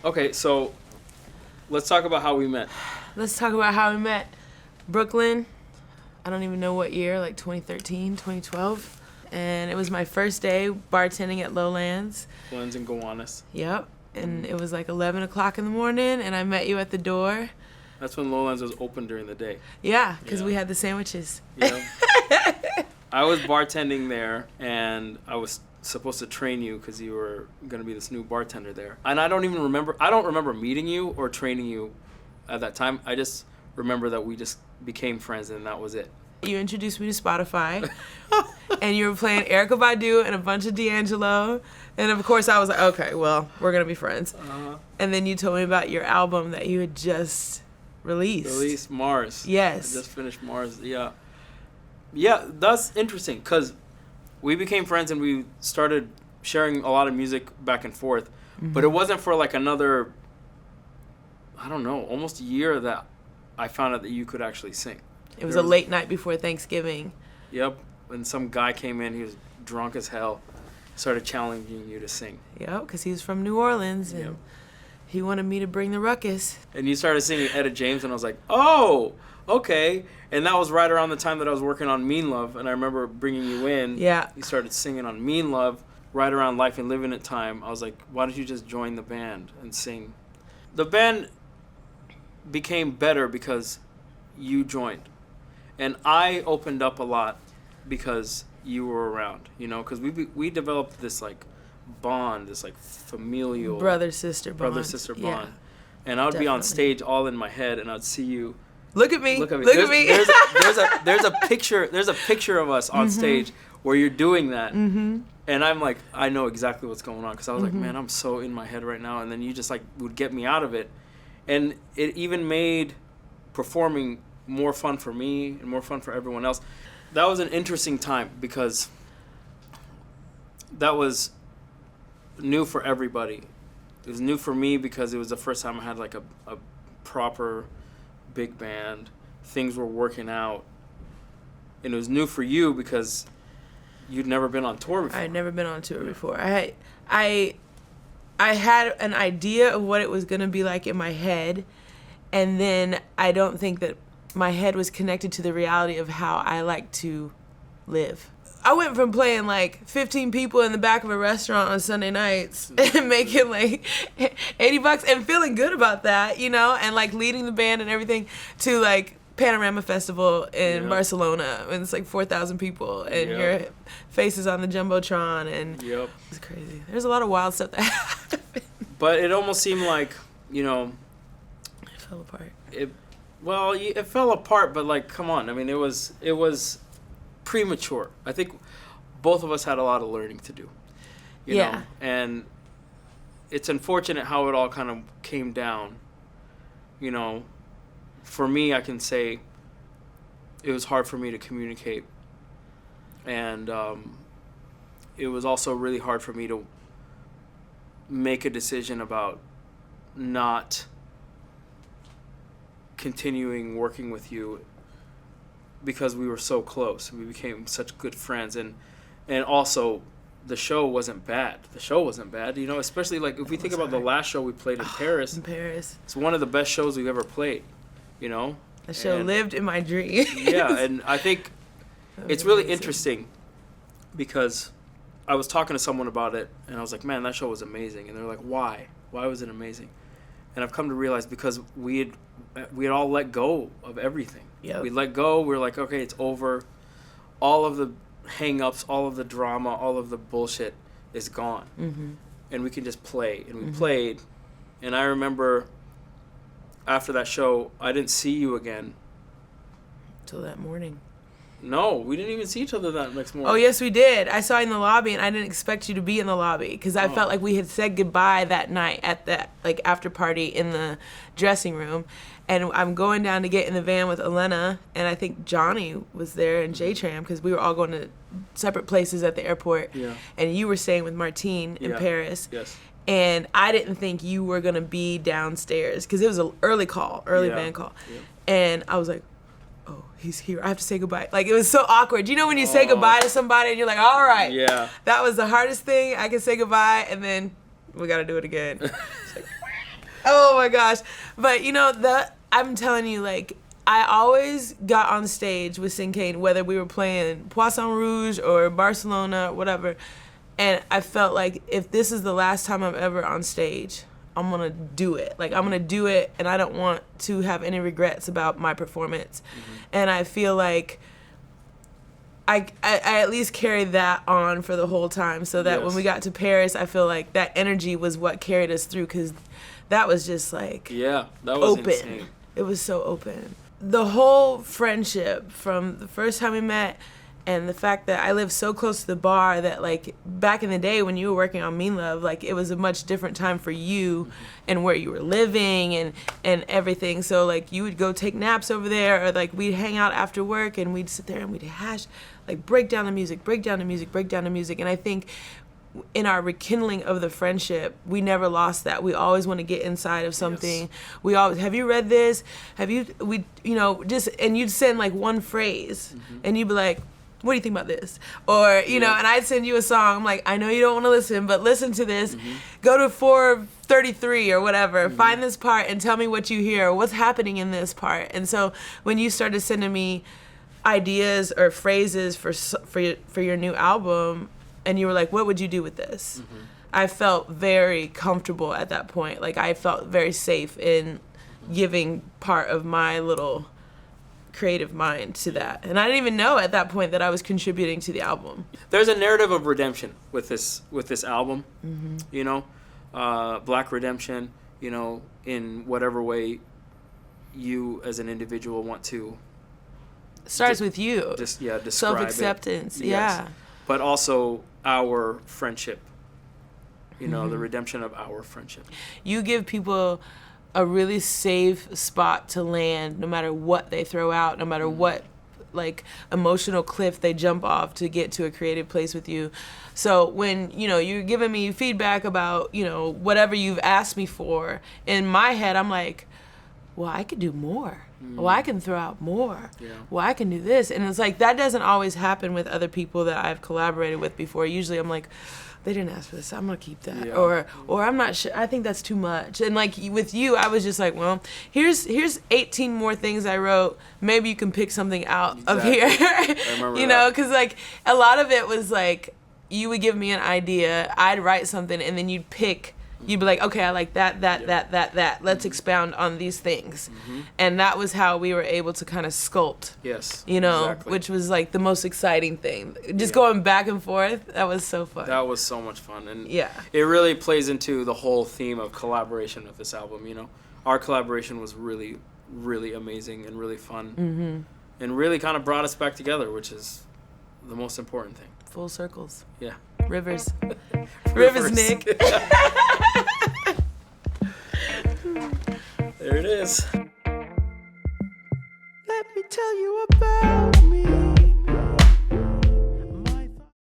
Okay, so let's talk about how we met. Let's talk about how we met. Brooklyn, I don't even know what year, like 2013, 2012. And it was my first day bartending at Lowlands. Lowlands and Gowanus. Yep. And it was like 11 o'clock in the morning, and I met you at the door. That's when Lowlands was open during the day. Yeah, because we had the sandwiches. Yeah. I was bartending there, and I was supposed to train you because you were going to be this new bartender there. And I don't remember meeting you or training you at that time. I just remember that we just became friends, and that was it. You introduced me to Spotify, and you were playing Erykah Badu and a bunch of D'Angelo. And of course, I was like, okay, well, we're going to be friends. And then you told me about your album that you had just released. Mars. Yes. I just finished Mars, yeah. Yeah, that's interesting, because we became friends and we started sharing a lot of music back and forth. Mm-hmm. But it wasn't for like another, I don't know, almost a year that I found out that you could actually sing. It was a late night before Thanksgiving. Yep, and some guy came in, he was drunk as hell, started challenging you to sing. Yep, because he was from New Orleans, and he wanted me to bring the ruckus. And you started singing Etta James, and I was like, oh, okay. And that was right around the time that I was working on Mean Love, and I remember bringing you in. Yeah. You started singing on Mean Love, right around Life and Living It time. I was like, why don't you just join the band and sing? The band became better because you joined. And I opened up a lot because you were around, you know, because we developed this, like, bond, this, like, familial... Brother-sister bond. Brother-sister bond. Yeah, and I would be on stage all in my head, and I'd see you... Look at me. There's a picture of us on stage where you're doing that. Mm-hmm. And I'm like, I know exactly what's going on, because I was like, man, I'm so in my head right now. And then you just, like, would get me out of it. And it even made performing more fun for me and more fun for everyone else. That was an interesting time because that was new for everybody. It was new for me because it was the first time I had like a proper big band. Things were working out. And it was new for you because you'd never been on tour before. I had never been on tour before. I had an idea of what it was going to be like in my head, and then I don't think that my head was connected to the reality of how I like to live. I went from playing like 15 people in the back of a restaurant on Sunday nights and making like $80 and feeling good about that, you know, and like leading the band and everything, to like Panorama Festival in Barcelona, and it's like 4,000 people, and your face is on the Jumbotron, and it's crazy. There's a lot of wild stuff that happened. But it almost seemed like, you know... It fell apart. It fell apart, but like, come on. I mean, it was premature. I think both of us had a lot of learning to do. You know? And it's unfortunate how it all kind of came down. You know, for me, I can say it was hard for me to communicate. And it was also really hard for me to make a decision about not continuing working with you because we were so close. We became such good friends, and also the show wasn't bad. You know, especially like if we think about the last show we played in Paris. In Paris. It's one of the best shows we've ever played, you know? The show lived in my dreams. Yeah, and I think it's really interesting because I was talking to someone about it, and I was like, man, that show was amazing. And they're like, why? Why was it amazing? And I've come to realize because we had all let go of everything. Yep. We let go. We were like, okay, it's over. All of the hang-ups, all of the drama, all of the bullshit is gone. Mm-hmm. And we can just play. And we played. And I remember after that show, I didn't see you again. Till that morning. No, we didn't even see each other that next morning. Oh, yes, we did. I saw you in the lobby, and I didn't expect you to be in the lobby because I felt like we had said goodbye that night at that like after party in the dressing room. And I'm going down to get in the van with Elena, and I think Johnny was there and J-Tram because we were all going to separate places at the airport. Yeah. And you were staying with Martine in Paris. Yes. And I didn't think you were going to be downstairs because it was an early van call. Yeah. And I was like, oh, he's here. I have to say goodbye. Like, it was so awkward. You know when you say goodbye to somebody and you're like, all right. Yeah. That was the hardest thing. I can say goodbye, and then we got to do it again. It's like, Oh my gosh. But you know, I'm telling you, like, I always got on stage with Sinkane, whether we were playing Poisson Rouge or Barcelona, whatever. And I felt like if this is the last time I'm ever on stage, I'm going to do it. Like, I'm going to do it, and I don't want to have any regrets about my performance. And I feel like I at least carried that on for the whole time, so that when we got to Paris, I feel like that energy was what carried us through, because that was just like that was open. insane. It was so open. The whole friendship from the first time we met, and the fact that I lived so close to the bar that, like, back in the day when you were working on Mean Love, like, it was a much different time for you and where you were living and everything. So, like, you would go take naps over there, or, like, we'd hang out after work and we'd sit there and we'd break down the music. And I think in our rekindling of the friendship, we never lost that. We always want to get inside of something. Yes. We always, have you read this? And you'd send, like, one phrase, and you'd be like, what do you think about this? Or, you know, and I'd send you a song. I'm like, I know you don't want to listen, but listen to this. Go to 433 or whatever. Find this part and tell me what you hear. What's happening in this part? And so when you started sending me ideas or phrases for your new album, and you were like, what would you do with this? I felt very comfortable at that point. Like, I felt very safe in giving part of my little creative mind to that, and I didn't even know at that point that I was contributing to the album. There's a narrative of redemption with this album, you know, Black redemption, you know, in whatever way you as an individual want to. Starts with you. Just describe self-acceptance. Yes. But also our friendship, you know, the redemption of our friendship. You give people a really safe spot to land, no matter what they throw out, no matter what, like, emotional cliff they jump off to get to a creative place with you. So when, you know, you're giving me feedback about, you know, whatever you've asked me for, in my head I'm like, well, I could do more. Well, I can throw out more. Well, I can do this. And it's like, that doesn't always happen with other people that I've collaborated with before. Usually I'm like, they didn't ask for this, I'm gonna keep that. Or I'm not sure, I think that's too much. And, like, with you, I was just like, well, here's 18 more things I wrote. Maybe you can pick something out of here. I remember you know, because, like, a lot of it was like, you would give me an idea, I'd write something, and then you'd pick. You'd be like, okay, I like that. Let's expound on these things. And that was how we were able to kind of sculpt. Yes. You know, which was, like, the most exciting thing. Just going back and forth, that was so fun. That was so much fun. And it really plays into the whole theme of collaboration of this album, you know. Our collaboration was really, really amazing and really fun. And really kind of brought us back together, which is the most important thing. Full circles. Yeah. Rivers. Rivers, Nick. There it is. Let me tell you about